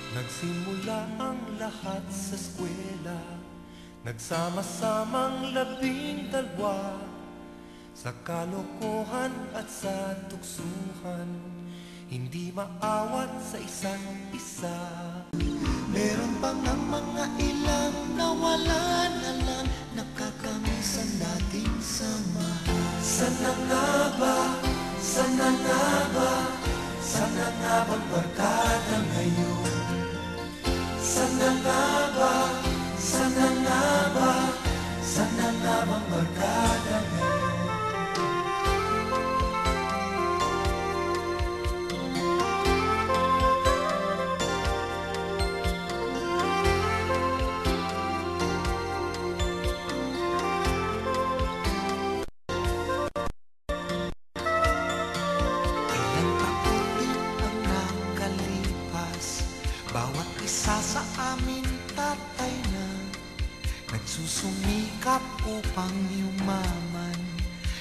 Nagsimula ang lahat sa eskwela, nagsama-samang 12 sa kalokohan at sa tuksuhan, hindi maawat sa isa't isa. Meron pa ngang mga ilang nawalan na lang, nakakamisan nating samahan. Sana nga ba, sana nga ba, sana nga bang barkada ngayon? Sana nga ba, sana nga ba, sana nga bang barkada ngayon? Bawat isa sa amin tatay na nagsusumikap upang yumaman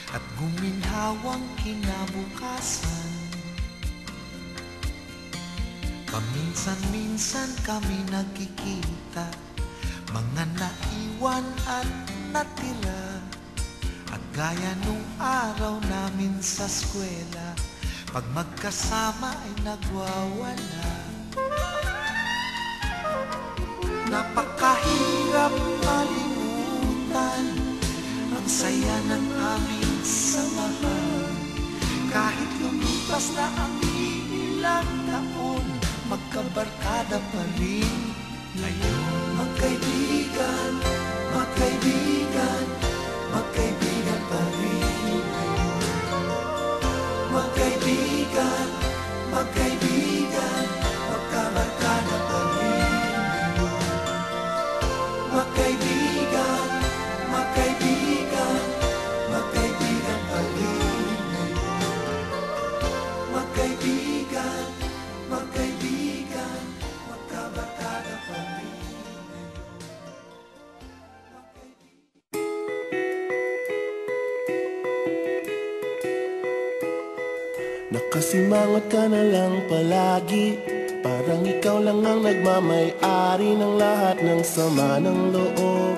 at guminhawang kinabukasan. Paminsan-minsan kami nagkikita, mga naiwan at natira, at gaya nung araw namin sa eskwela, pag magkasama ay nagwawala. Napakahirap malimutan ang saya ng aming samahan. Kahit lumipas na ang ilang taon, magkabarkada pa rin ngayon. Magkaibigan, magkaibigan, magkaibigan pa rin ngayon. Magkaibigan, magkaibigan, magkabarkada pa rin. Magkaibigan, magkaibigan, magkaibigan pa rin ngayon. Magkaibigan, magkaibigan, magkabarkada pa rin ngayon. Nakasimangot ka na lang palagi, parang ikaw lang ang nagmamay-ari ng lahat ng sama ng loob.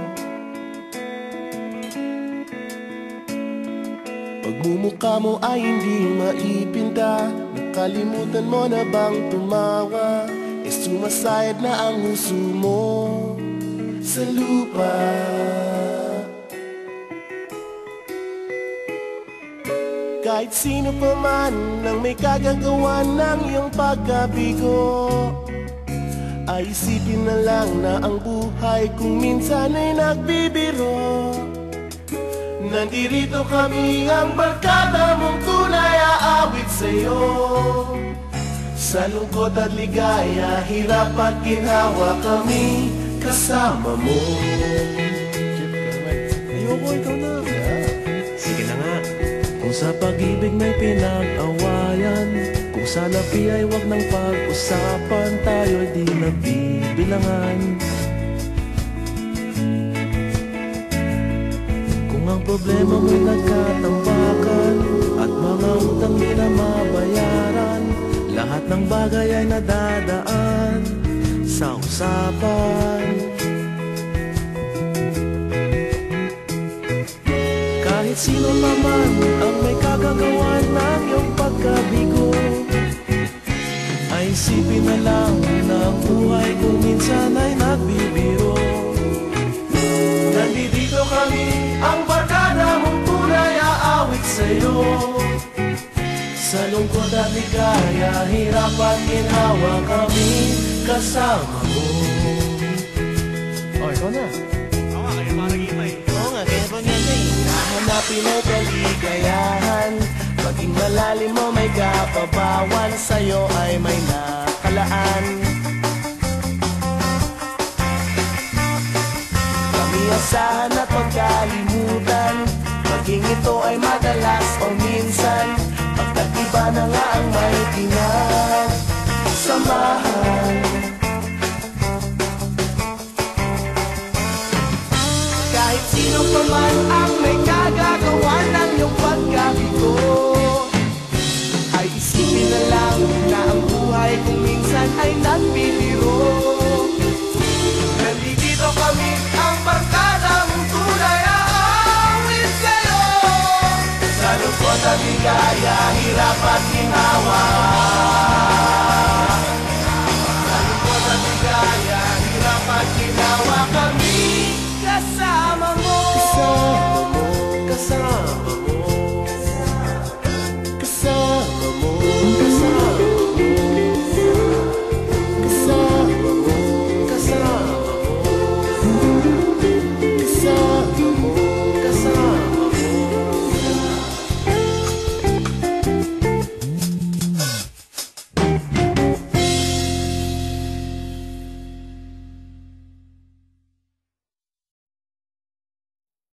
Pagmumukha mo ay hindi maipinta, nakalimutan mo na bang tumawa? E sumasayad na ang huso mo sa lupa. Kahit sino pa man ang may kagagawa ng iyong pagkabigo, ay isipin na lang na ang buhay kung minsan ay nagbibiro. Nandirito kami ang barkada mong tunay aawit sa'yo. Sa lungkot at ligaya, hirap at ginhawa kami kasama mo. Ayoko, ikaw na. Sige na nga. Kung sa pag-ibig may pinag-awayan, kung sa labi ay wag nang pag-usapan, tayo'y di nagbibilangan. Kung ang problema mo'y nagkatambakan at mga utang di na mabayaran, lahat ng bagay ay nadadaan sa usapan. Kahit sino pa man ang may kagagawa ng iyong pagkabigo, ay isipin na lang na ang buhay kung minsan ay nagbibiro. Nandito kami, ang barkada mong tunay aawit sa'yo. Sa lungkot at ligaya, hirap at ginhawa kami kasama mo. Oh, ikaw na. Oo nga, kaya parang iba eh. Oo nga, kaya pa nga na eh. Hanapin ay kaligayahan, maging malalim mo may kapabawan, sa'yo ay may nakalaan. Kami asahan at magkalimutan, maging ito ay madalas o minsan, pagkat iba na nga ang may pinagsamahan. Kahit sino pa man ang may kagagawa ng iyong pagkabigo, ay isipin na lang na ang buhay kung minsan ay nagbibiro. ginhawa.